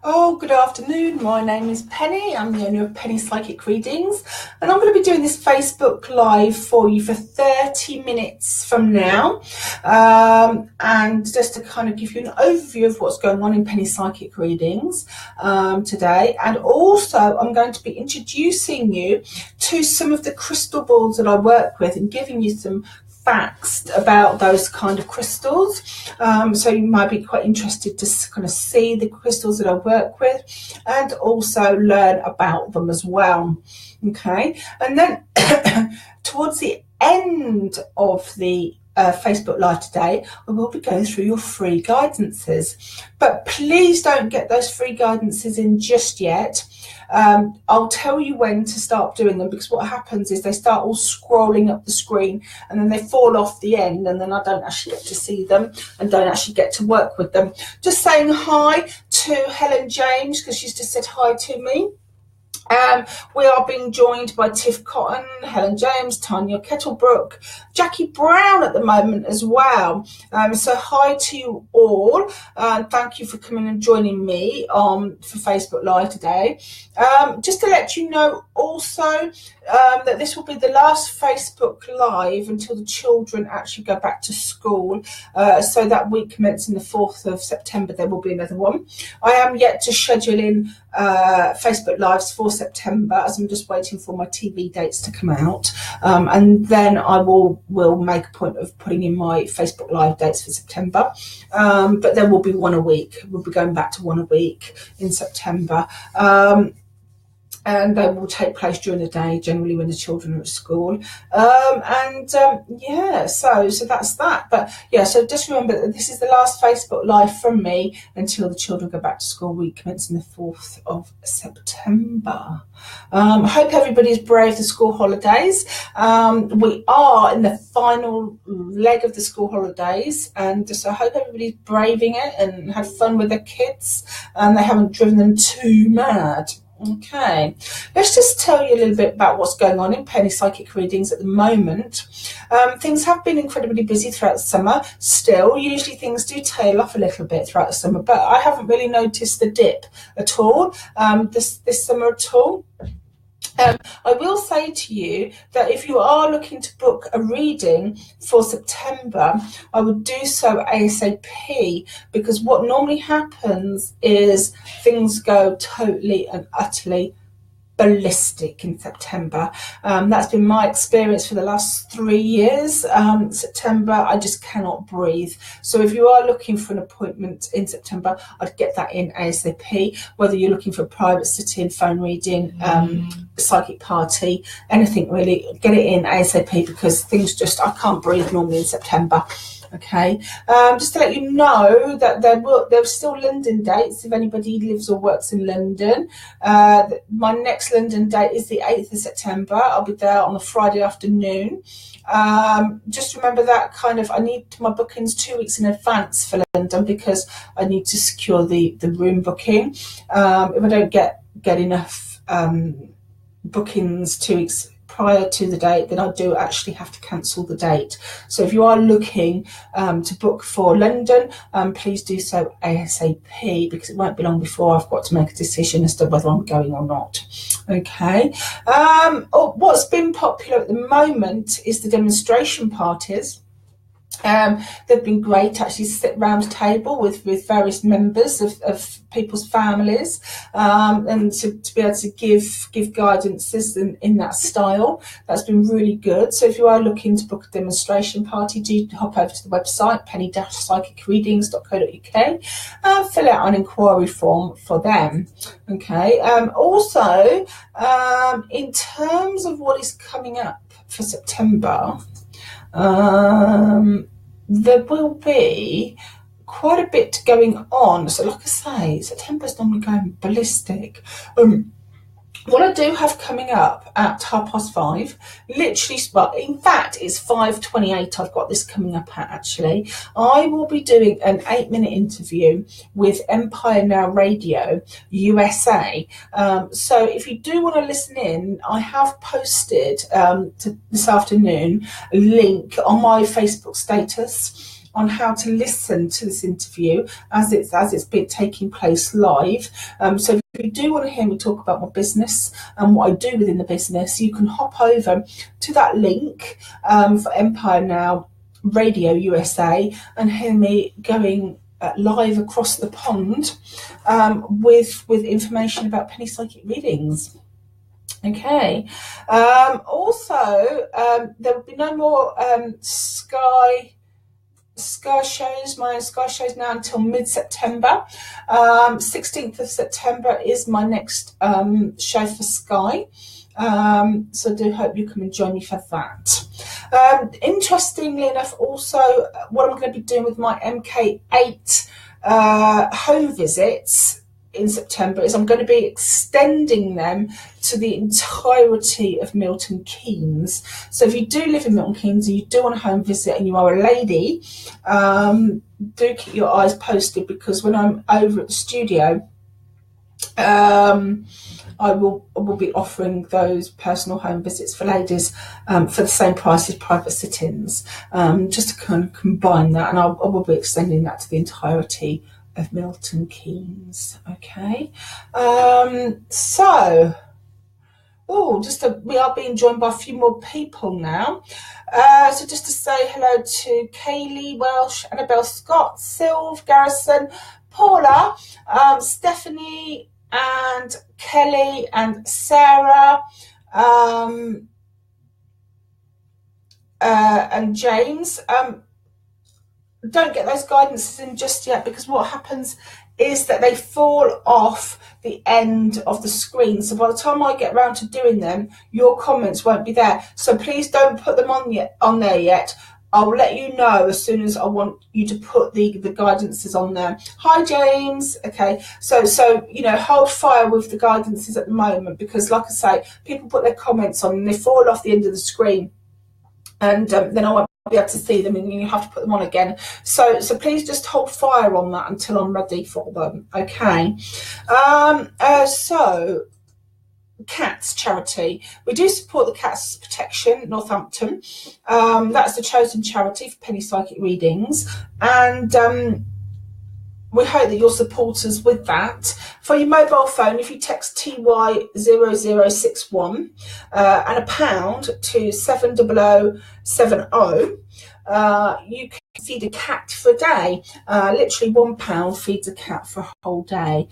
Oh, good afternoon. My name is Penny. I'm the owner of Penny Psychic Readings, and I'm going to be doing this Facebook Live for you for 30 minutes from now. And just to kind of give you an overview of what's going on in Penny Psychic Readings today. And also, I'm going to be introducing you to some of the crystal balls that I work with and giving you some facts about those kind of crystals, so you might be quite interested to kind of see the crystals that I work with and also learn about them as well. Okay, and then towards the end of the Facebook Live today, I will be going through your free guidances, but please don't get those free guidances in just yet. I'll tell you when to start doing them, because what happens is they start all scrolling up the screen and then they fall off the end, and then I don't actually get to see them and don't actually get to work with them. Just saying hi to Helen James, because she's just said hi to me. We are being joined by Tiff Cotton, Helen James, Tanya Kettlebrook, Jackie Brown at the moment as well. So hi to you all. Thank you for coming and joining me for Facebook Live today. Just to let you know also that this will be the last Facebook Live until the children actually go back to school. So that week commencing the 4th of September, there will be another one. I am yet to schedule in Facebook Lives for September, as I'm just waiting for my TV dates to come out, and then I will make a point of putting in my Facebook Live dates for September, but there will be one a week. We'll be going back to one a week in September, and they will take place during the day, generally when the children are at school. Yeah, so that's that. But yeah, so just remember that this is the last Facebook Live from me until the children go back to school, week commencing the 4th of September. I hope everybody's braved the school holidays. We are in the final leg of the school holidays, and so I hope everybody's braving it and had fun with their kids and they haven't driven them too mad. Okay, let's just tell you a little bit about what's going on in Penny Psychic Readings at the moment. Things have been incredibly busy throughout the summer. Still, usually things do tail off a little bit throughout the summer, but I haven't really noticed the dip at all this summer at all. I will say to you that if you are looking to book a reading for September, I would do so ASAP, because what normally happens is things go totally and utterly ballistic in September. That's been my experience for the last 3 years. September, I just cannot breathe. So if you are looking for an appointment in September, I'd get that in ASAP, whether you're looking for a private sit-in, phone reading, psychic party, anything really, get it in ASAP, because things just, I can't breathe normally in September. Okay, just to let you know that there's still London dates if anybody lives or works in London. My next London date is the 8th of September. I'll be there on a Friday afternoon. Just remember that I need my bookings 2 weeks in advance for London, because I need to secure the room booking. If I don't get enough bookings 2 weeks prior to the date, then I do actually have to cancel the date. So if you are looking to book for London, please do so ASAP, because it won't be long before I've got to make a decision as to whether I'm going or not. Okay. What's been popular at the moment is the demonstration parties. They've been great to actually sit round a table with various members of people's families, and to be able to give guidances in that style. That's been really good. So if you are looking to book a demonstration party, do hop over to the website penny-psychicreadings.co.uk, fill out an inquiry form for them. Okay. Also, in terms of what is coming up for September, there will be quite a bit going on. So like I say, September's normally going ballistic. What I do have coming up at 5:30, literally, well, in fact, it's 5:28 I've got this coming up at, actually. I will be doing an 8-minute interview with Empire Now Radio USA. So if you do want to listen in, I have posted this afternoon a link on my Facebook status on how to listen to this interview as it's been taking place live. So if you do want to hear me talk about my business and what I do within the business, you can hop over to that link for Empire Now Radio USA and hear me going live across the pond with information about penny psychic readings. Okay. Also, there will be no more Sky shows. My Sky shows now until mid-September. 16th of September is my next show for Sky. So I do hope you come and join me for that. Interestingly enough, also, what I'm going to be doing with my MK8 home visits in September is I'm going to be extending them to the entirety of Milton Keynes. So if you do live in Milton Keynes and you do want a home visit and you are a lady, do keep your eyes posted, because when I'm over at the studio, I will be offering those personal home visits for ladies for the same price as private sit-ins, just to kind of combine that, and I will be extending that to the entirety of Milton Keynes. Okay, so we are being joined by a few more people now. So just to say hello to Kaylee Welsh, Annabelle Scott, Sylve Garrison, Paula, Stephanie, and Kelly and Sarah, and James. Don't get those guidances in just yet, because what happens is that they fall off the end of the screen. So by the time I get around to doing them, your comments won't be there. So please don't put them on there yet. I'll let you know as soon as I want you to put the guidances on there. Hi, James. Okay, so hold fire with the guidances at the moment, because like I say, people put their comments on and they fall off the end of the screen, and then I won't be able to see them, and you have to put them on again. So please just hold fire on that until I'm ready for them. Okay. So Cats charity, we do support the Cats Protection Northampton. That's the chosen charity for penny psychic readings, and we hope that you'll support us with that. For your mobile phone, if you text TY0061 and £1 to 70070, you can feed a cat for a day. Literally £1 feeds a cat for a whole day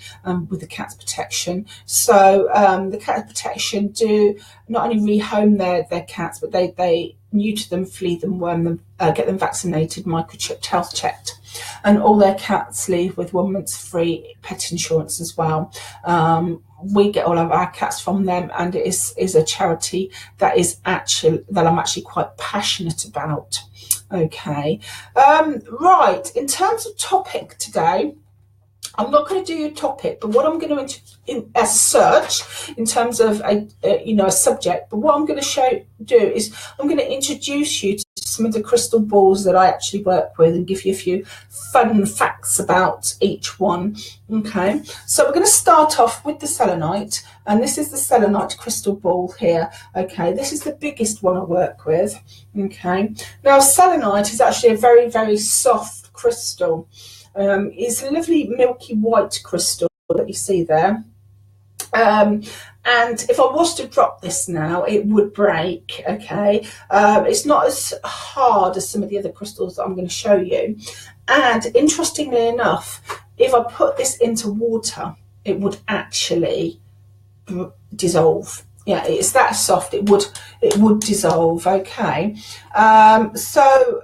with the Cats Protection. So the Cats Protection do not only rehome their cats, but they neuter them, flea them, worm them, get them vaccinated, microchipped, health checked. And all their cats leave with 1 month's free pet insurance as well. We get all of our cats from them, and it is a charity that I'm actually quite passionate about. Okay, right. In terms of topic today, I'm not going to do a topic, but what I'm going to a search in terms of a subject. But what I'm going to do is I'm going to introduce you to some of the crystal balls that I actually work with and give you a few fun facts about each one. Okay, so we're going to start off with the selenite, and this is the selenite crystal ball here. Okay, this is the biggest one I work with. Okay, now selenite is actually a very, very soft crystal. It's a lovely milky white crystal that you see there. And if I was to drop this now, it would break. Okay, it's not as hard as some of the other crystals that I'm going to show you. And interestingly enough, if I put this into water, it would actually dissolve. Yeah, it's that soft. It would dissolve. Okay. So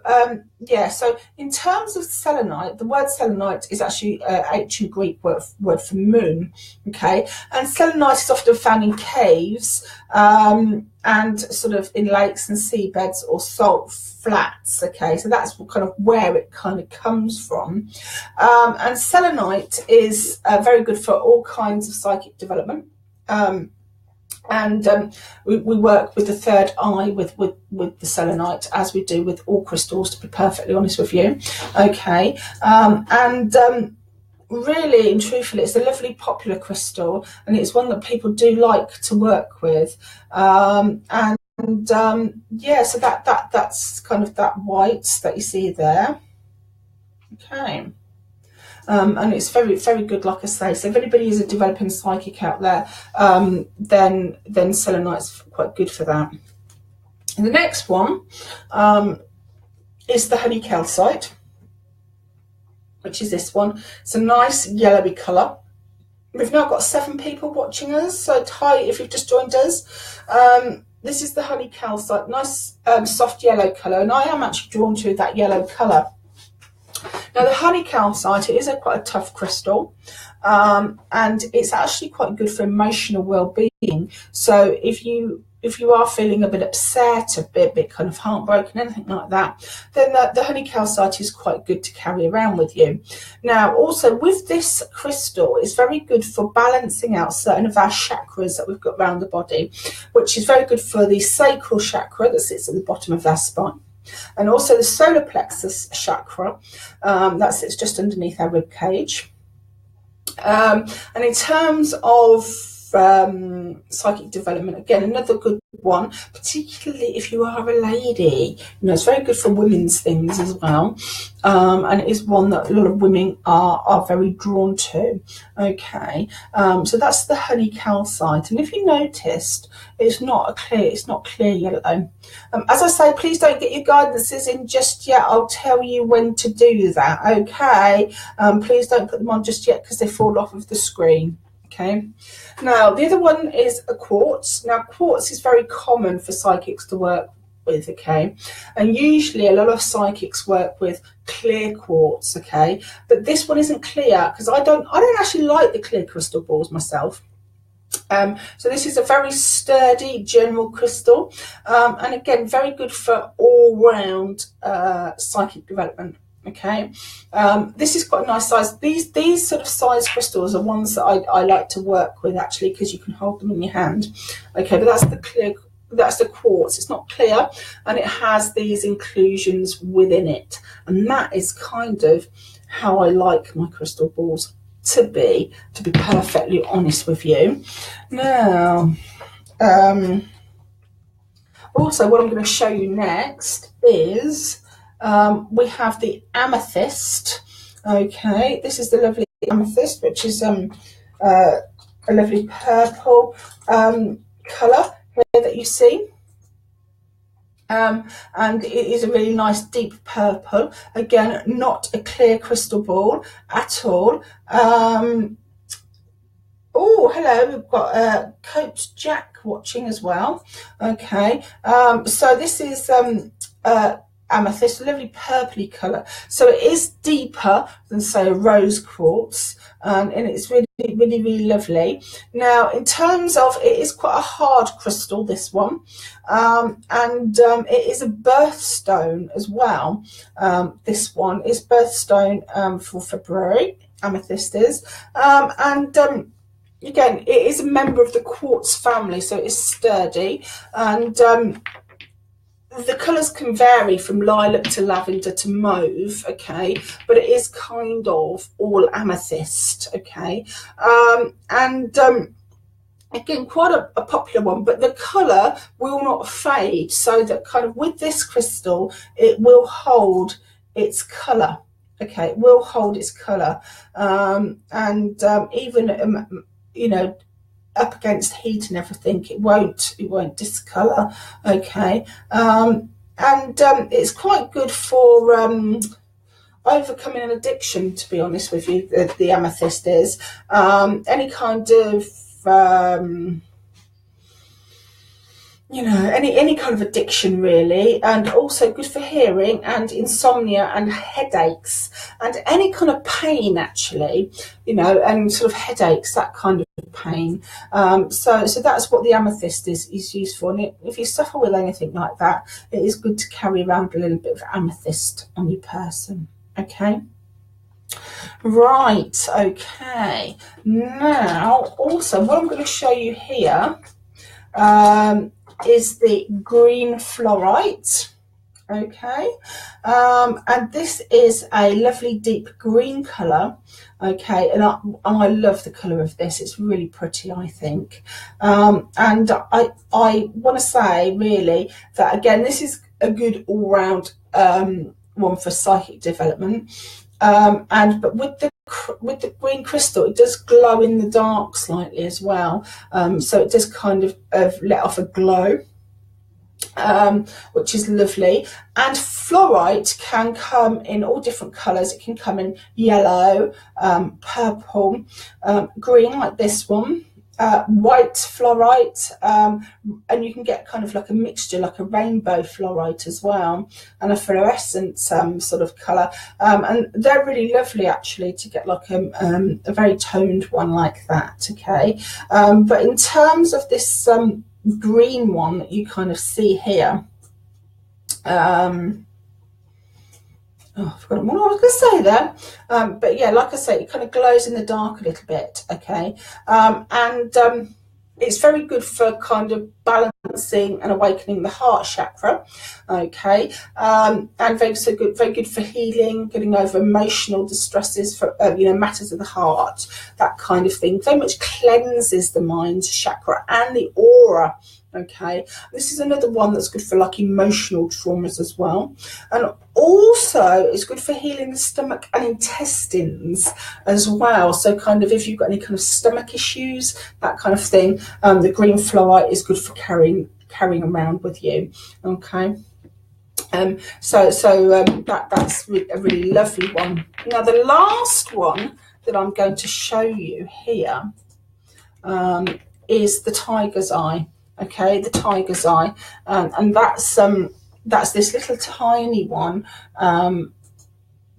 in terms of selenite, the word selenite is actually an ancient Greek word for moon. Okay, and selenite is often found in caves and sort of in lakes and seabeds or salt flats. Okay, so that's kind of where it kind of comes from. And selenite is very good for all kinds of psychic development. And we work with the third eye with the selenite, as we do with all crystals, to be perfectly honest with you. Okay, really and truthfully, it's a lovely popular crystal, and it's one that people do like to work with. So that's kind of that white that you see there. Okay. And it's very, very good, like I say. So if anybody is a developing psychic out there, then selenite's quite good for that. And the next one is the honey calcite, which is this one. It's a nice yellowy colour. We've now got 7 people watching us, so hi if you've just joined us. This is the honey calcite, nice soft yellow colour, and I am actually drawn to that yellow colour. Now the honey calcite, it is quite a tough crystal, and it's actually quite good for emotional well-being. So if you are feeling a bit upset, a bit kind of heartbroken, anything like that, then the honey calcite is quite good to carry around with you. Now, also with this crystal, it's very good for balancing out certain of our chakras that we've got around the body, which is very good for the sacral chakra that sits at the bottom of our spine, and also the solar plexus chakra that sits just underneath our rib cage. And in terms of psychic development, again, another good one, particularly if you are a lady. You know, it's very good for women's things as well, and it is one that a lot of women are very drawn to. Okay, so that's the honey calcite, and if you noticed, it's not clear yellow. As I say, please don't get your guidances in just yet. I'll tell you when to do that. Okay, please don't put them on just yet because they fall off of the screen. Okay, now the other one is a quartz. Now quartz is very common for psychics to work with, okay, and usually a lot of psychics work with clear quartz, okay, but this one isn't clear because I don't actually like the clear crystal balls myself. So this is a very sturdy general crystal, and again very good for all-round psychic development. Okay, this is quite a nice size. These sort of size crystals are ones that I like to work with actually, because you can hold them in your hand. Okay, but that's the quartz. It's not clear, and it has these inclusions within it, and that is kind of how I like my crystal balls to be perfectly honest with you. Now, also what I'm going to show you next is we have the amethyst. Okay, this is the lovely amethyst, which is a lovely purple colour here that you see. And it is a really nice deep purple. Again, not a clear crystal ball at all. Oh, hello, we've got Coach Jack watching as well. Okay, so this is amethyst, a lovely purpley colour. So it is deeper than, say, a rose quartz, and it's really, really, really lovely. Now, in terms of, it is quite a hard crystal, this one, and it is a birthstone as well. This one is birthstone for February, amethyst is, and again, it is a member of the quartz family, so it is sturdy, and the colours can vary from lilac to lavender to mauve, okay, but it is kind of all amethyst, okay, and again, quite a popular one, but the colour will not fade, so that kind of with this crystal, it will hold its colour, okay, it will hold its colour, and even, you know, up against heat and everything, it won't discolour, okay, and it's quite good for overcoming an addiction, to be honest with you. The amethyst is any kind of you know, any kind of addiction really, and also good for hearing and insomnia and headaches and any kind of pain actually, you know, and sort of headaches, that kind of pain. So that's what the amethyst is used for. And if you suffer with anything like that, it is good to carry around a little bit of amethyst on your person. Okay. Right. Okay. Now, also, what I'm going to show you here is the green fluorite. Okay, and this is a lovely deep green colour. Okay, and I love the colour of this. It's really pretty, I think. And I want to say really that again, this is a good all-round one for psychic development. But with the green crystal, it does glow in the dark slightly as well. So it does kind of let off a glow, which is lovely. And fluorite can come in all different colours. It can come in yellow, purple, green, like this one, white fluorite, and you can get kind of like a mixture, like a rainbow fluorite as well, and a fluorescent sort of colour, and they're really lovely actually to get like a very toned one like that. Okay, but in terms of this green one that you kind of see here, oh, I've forgotten what I was going to say there. But yeah, like I say, it kind of glows in the dark a little bit. Okay, and it's very good for kind of balancing and awakening the heart chakra. Okay, and very good for healing, getting over emotional distresses, for matters of the heart, that kind of thing. Very much cleanses the mind chakra and the aura. Okay, this is another one that's good for like emotional traumas as well, and also it's good for healing the stomach and intestines as well. So kind of if you've got any kind of stomach issues, that kind of thing, the green fluorite is good for carrying around with you. Okay, so that's a really lovely one. Now the last one that I'm going to show you here is the tiger's eye. Okay, the tiger's eye, and that's this little tiny one that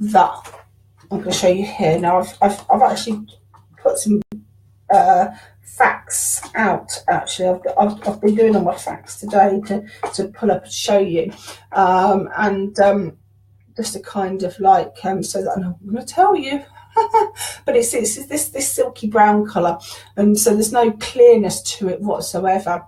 I'm going to show you here. Now I've actually put some facts out. Actually, I've been doing all my facts today to pull up and show you, and just to kind of like so that I'm going to tell you. But it's this silky brown colour, and so there's no clearness to it whatsoever.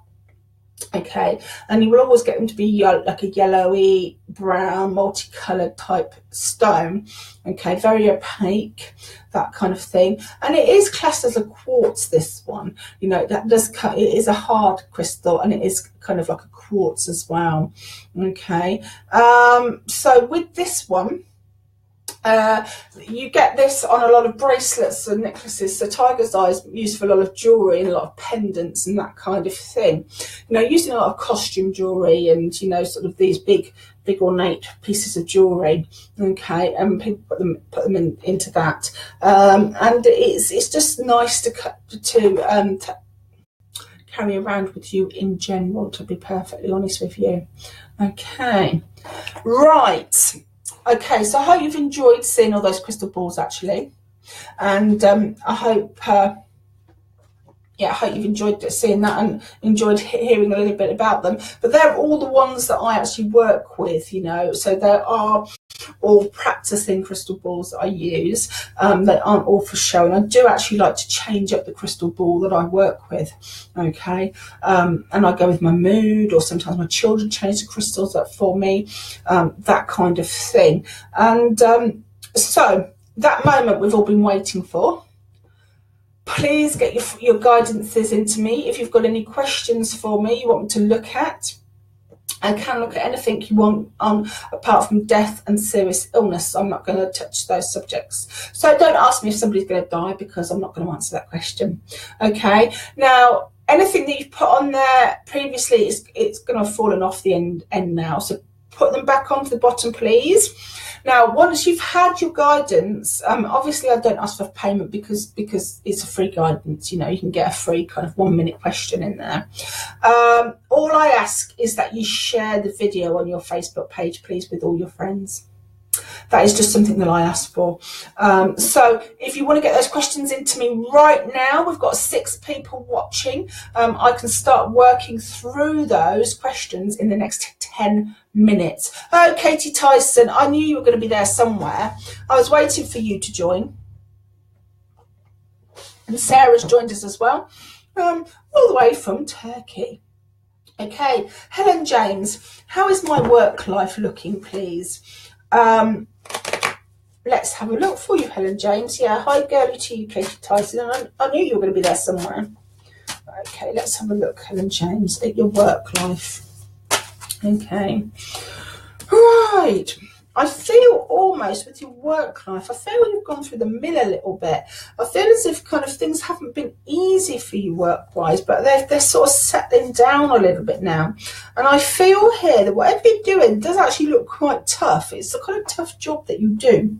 Okay, and you will always get them to be like a yellowy brown multicolored type stone. Okay, very opaque, that kind of thing, and it is classed as a quartz, this one. That does it is a hard crystal, and it is kind of like a quartz as well. Okay, so with this one, you get this on a lot of bracelets and necklaces. So tiger's eye is used for a lot of jewelry and a lot of pendants and that kind of thing. Using a lot of costume jewelry and sort of these big ornate pieces of jewelry. Okay, and people put them into that, and it's just nice to carry around with you in general, to be perfectly honest with you. Okay, right. Okay, so I hope you've enjoyed seeing all those crystal balls actually, and I hope you've enjoyed seeing that and enjoyed hearing a little bit about them. But they're all the ones that I actually work with, so there are all practicing crystal balls that I use. They aren't all for show, and I do actually like to change up the crystal ball that I work with. Okay, and I go with my mood, or sometimes my children change the crystals up for me, that kind of thing. And so that moment we've all been waiting for. Please get your guidances into me. If you've got any questions for me, you want me to look at, I can look at anything you want apart from death and serious illness. I'm not going to touch those subjects. So don't ask me if somebody's going to die, because I'm not going to answer that question. Okay. Now, anything that you've put on there previously, it's going to have fallen off the end now. So put them back onto the bottom, please. Now, once you've had your guidance, obviously I don't ask for payment because it's a free guidance. You can get a free kind of 1 minute question in there. All I ask is that you share the video on your Facebook page, please, with all your friends. That is just something that I ask for. So if you want to get those questions into me right now, we've got 6 people watching. I can start working through those questions in the next 10 minutes. Oh, Katie Tyson, I knew you were going to be there somewhere. I was waiting for you to join. And Sarah's joined us as well, all the way from Turkey. Okay, Helen James, how is my work life looking, please? Let's have a look for you, Helen James. Yeah, hi girly to you, Katie Tyson. I knew you were going to be there somewhere. Okay, let's have a look, Helen James, at your work life. Okay, right. I feel almost with your work life, I feel you've gone through the mill a little bit. I feel as if kind of things haven't been easy for you work-wise, but they're sort of settling down a little bit now. And I feel here that whatever you're doing does actually look quite tough. It's a kind of tough job that you do.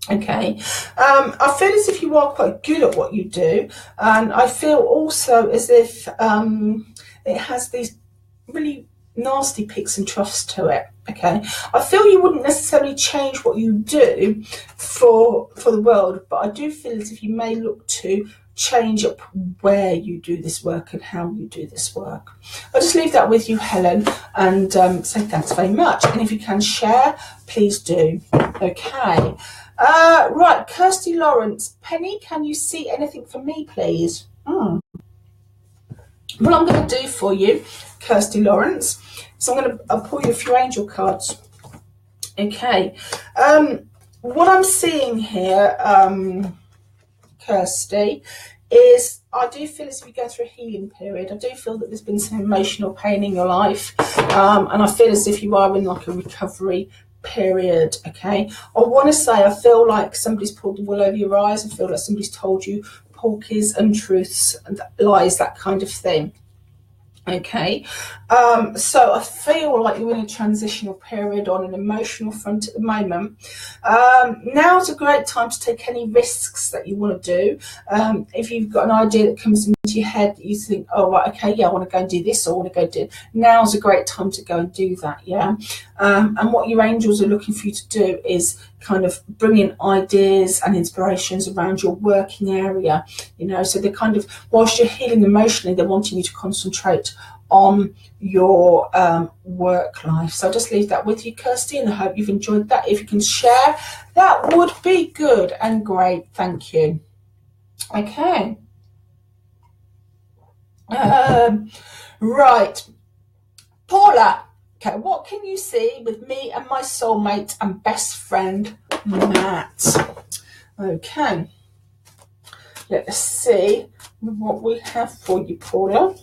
Okay, I feel as if you are quite good at what you do, and I feel also as if it has these really nasty peaks and troughs to it. Okay, I feel you wouldn't necessarily change what you do for the world, but I do feel as if you may look to change up where you do this work and how you do this work. I'll just leave that with you, Helen, and say thanks very much. And if you can share, please do. Okay. Right, Kirsty Lawrence. Penny, can you see anything for me, please? What I'm going to do for you, Kirsty Lawrence, so I'll pull you a few angel cards. Okay. What I'm seeing here, Kirsty, is I do feel as if you go through a healing period. I do feel that there's been some emotional pain in your life, and I feel as if you are in like a recovery period. Okay, I want to say I feel like somebody's pulled the wool over your eyes. I feel like somebody's told you porkies, untruths, and lies, that kind of thing. Okay, so I feel like you're in a transitional period on an emotional front at the moment. Now's a great time to take any risks that you want to do. If you've got an idea that comes into your head that you think, oh, right, okay, yeah, I want to go and do this, or I want to go do, now's a great time to go and do that, yeah. And what your angels are looking for you to do is kind of bring in ideas and inspirations around your working area, you know, so they're kind of, whilst you're healing emotionally, they're wanting you to concentrate on your work life. So I'll just leave that with you, Kirsty, and I hope you've enjoyed that. If you can share, that would be good and great. Thank you. Okay. Right. Paula. Okay, what can you see with me and my soulmate and best friend, Matt? Okay. Let's see what we have for you, Paula.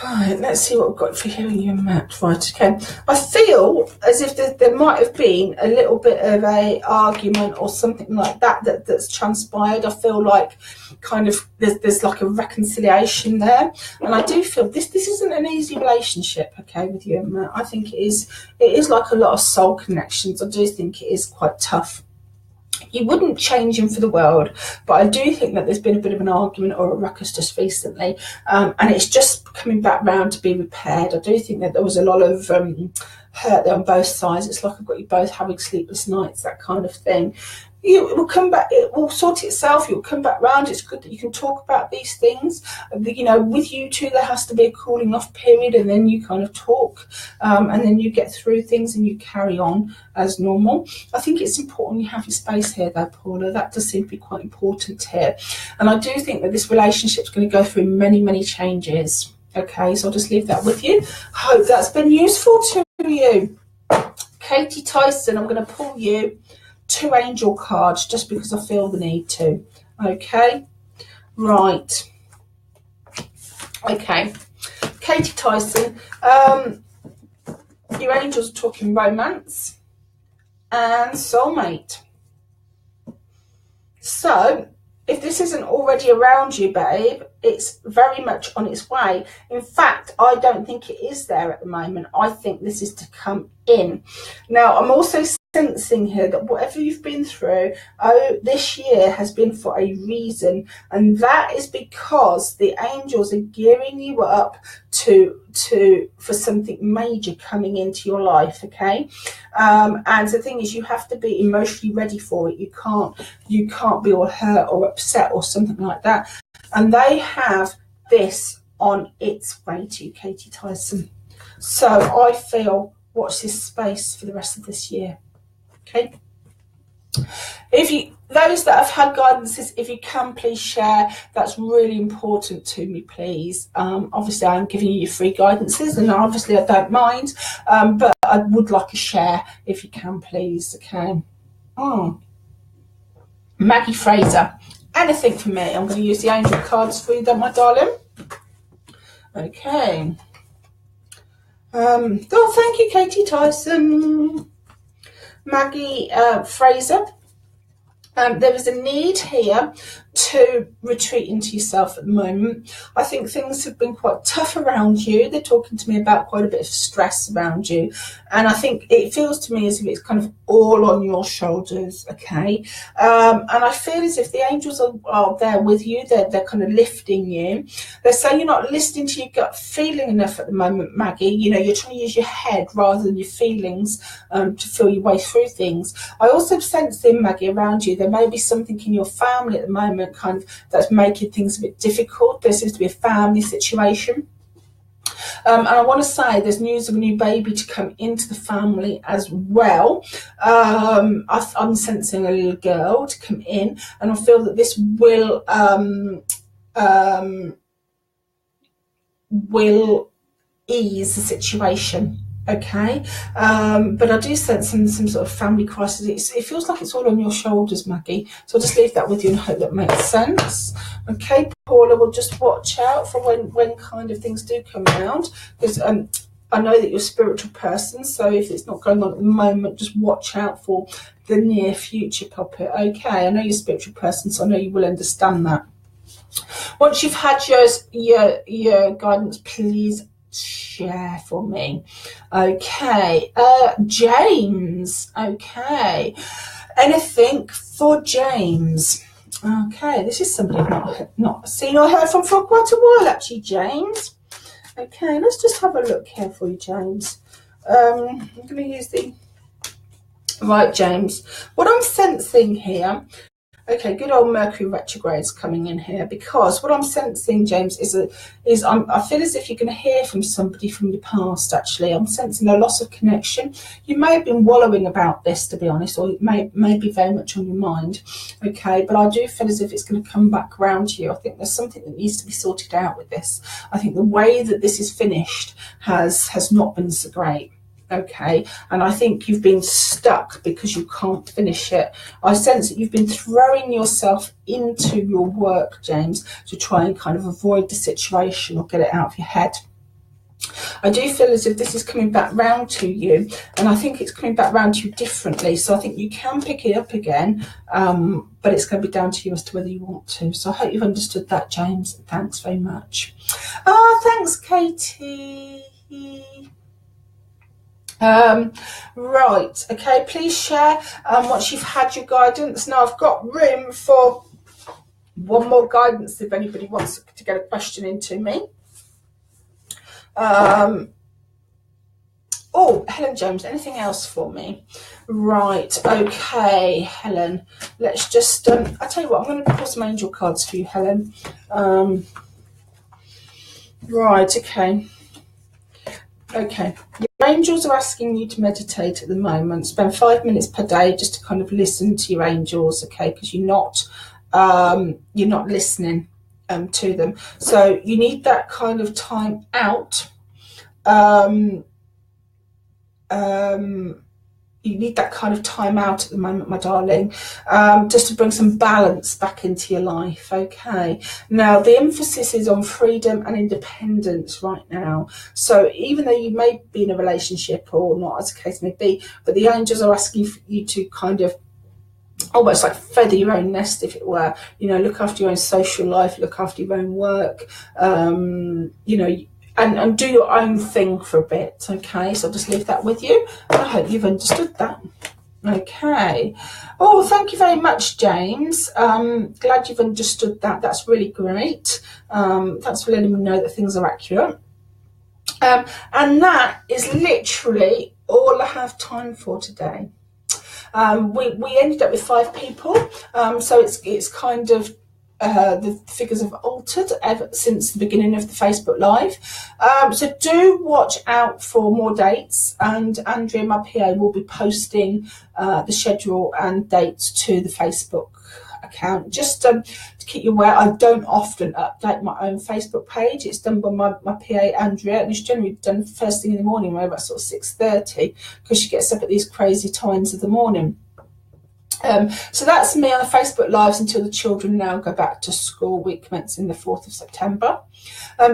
Right, let's see what we've got for you and Matt. Right, okay. I feel as if there might have been a little bit of a argument or something like that's transpired. I feel like kind of there's like a reconciliation there, and I do feel this isn't an easy relationship, okay, with you and Matt. I think it is like a lot of soul connections. I do think it is quite tough. You wouldn't change him for the world, but I do think that there's been a bit of an argument or a ruckus just recently, and it's just coming back round to be repaired. I do think that there was a lot of hurt there on both sides. It's like I've got you both having sleepless nights, that kind of thing. It will come back, it will sort itself, you'll come back round. It's good that you can talk about these things. You know, with you two, there has to be a cooling off period, and then you kind of talk, and then you get through things and you carry on as normal. I think it's important you have your space here though, Paula. That does seem to be quite important here. And I do think that this relationship is going to go through many, many changes. Okay, so I'll just leave that with you. Hope that's been useful to you. Katie Tyson, I'm going to pull you 2 angel cards just because I feel the need to. Okay, right. Okay, Katie Tyson, your angels are talking romance and soulmate. So if this isn't already around you, babe, it's very much on its way. In fact, I don't think it is there at the moment. I think this is to come in. Now, I'm also sensing here that whatever you've been through this year has been for a reason, and that is because the angels are gearing you up for something major coming into your life. Okay, and the thing is, you have to be emotionally ready for it. You can't be all hurt or upset or something like that, and they have this on its way to you, Katie Tyson. So I feel, watch this space for the rest of this year. Okay. Those that have had guidances, if you can please share, that's really important to me, please. Obviously I'm giving you your free guidances, and obviously I don't mind, but I would like a share if you can, please. Okay. Maggie Fraser, anything for me? I'm going to use the angel cards for you, don't my darling. Okay. Oh, thank you, Katie Tyson. Maggie Fraser. There is a need here to retreat into yourself at the moment. I think things have been quite tough around you. They're talking to me about quite a bit of stress around you. And I think it feels to me as if it's kind of all on your shoulders, okay? And I feel as if the angels are there with you. They're kind of lifting you. They're saying you're not listening to your gut feeling enough at the moment, Maggie. You know, you're trying to use your head rather than your feelings to feel your way through things. I also sense in Maggie around you, there may be something in your family at the moment kind of that's making things a bit difficult. There seems to be a family situation. And I want to say there's news of a new baby to come into the family as well. I'm sensing a little girl to come in, and I feel that this will ease the situation. Okay, but I do sense some sort of family crisis. It feels like it's all on your shoulders, Maggie. So I'll just leave that with you and hope that makes sense. Okay, Paula, we'll just watch out for when kind of things do come around, because I know that you're a spiritual person, so if it's not going on at the moment, just watch out for the near future, Puppet. Okay, I know you're a spiritual person, so I know you will understand that. Once you've had your guidance, please share for me. Okay, James. Okay, anything for James? Okay, this is somebody I've not seen or heard from for quite a while, actually, James. Okay, let's just have a look here for you, James. I'm going to use the right, James. What I'm sensing here. Okay, good old Mercury retrograde's coming in here, because what I'm sensing, James, is I feel as if you're going to hear from somebody from your past, actually. I'm sensing a loss of connection. You may have been wallowing about this, to be honest, or it may be very much on your mind, okay, but I do feel as if it's going to come back around to you. I think there's something that needs to be sorted out with this. I think the way that this is finished has not been so great. Okay, and I think you've been stuck because you can't finish it. I sense that you've been throwing yourself into your work, James, to try and kind of avoid the situation or get it out of your head. I do feel as if this is coming back round to you, and I think it's coming back round to you differently. So I think you can pick it up again, but it's going to be down to you as to whether you want to. So I hope you've understood that, James. Thanks very much. Thanks, Katie. Right, okay, please share once you've had your guidance. Now I've got room for one more guidance if anybody wants to get a question into me. Oh, Helen Jones, anything else for me? Right, okay, Helen, let's just I'll tell you what, I'm going to pull some angel cards for you, Helen. Right, okay. Your angels are asking you to meditate at the moment. Spend 5 minutes per day just to kind of listen to your angels, okay? Because you're not listening to them. So you need that kind of time out. You need that kind of time out at the moment, my darling, just to bring some balance back into your life, okay? Now, the emphasis is on freedom and independence right now. So even though you may be in a relationship or not, as the case may be, but the angels are asking for you to kind of almost like feather your own nest, if it were, you know, look after your own social life, look after your own work, you know, and do your own thing for a bit, okay? So I'll just leave that with you, and I hope you've understood that. Okay. Oh, thank you very much, James. Glad you've understood that. That's really great. Thanks for letting me know that things are accurate. And that is literally all I have time for today. We ended up with 5 people, so it's kind of the figures have altered ever since the beginning of the Facebook Live. So do watch out for more dates, and Andrea, my PA, will be posting the schedule and dates to the Facebook account. Just to keep you aware, I don't often update my own Facebook page. It's done by my PA, Andrea, and it's generally done first thing in the morning, around about sort of 6:30, because she gets up at these crazy times of the morning. So that's me on the Facebook Lives until the children now go back to school, week commencing the 4th of September.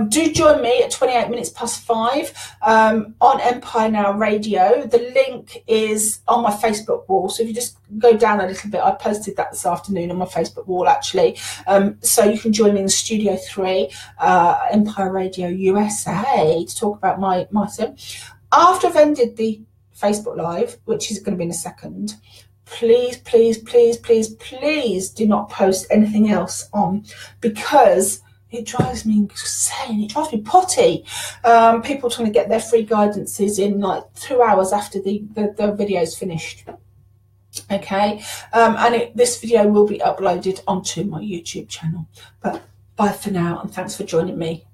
Do join me at 28 minutes past 5 on Empire Now Radio. The link is on my Facebook wall. So if you just go down a little bit, I posted that this afternoon on my Facebook wall, actually. So you can join me in Studio 3, Empire Radio USA, to talk about my sim. After I've ended the Facebook Live, which is going to be in a second, please, please, please, please, please do not post anything else on, because it drives me insane. It drives me potty. People trying to get their free guidances in like 2 hours after the video's finished. Okay, and this video will be uploaded onto my YouTube channel. But bye for now, and thanks for joining me.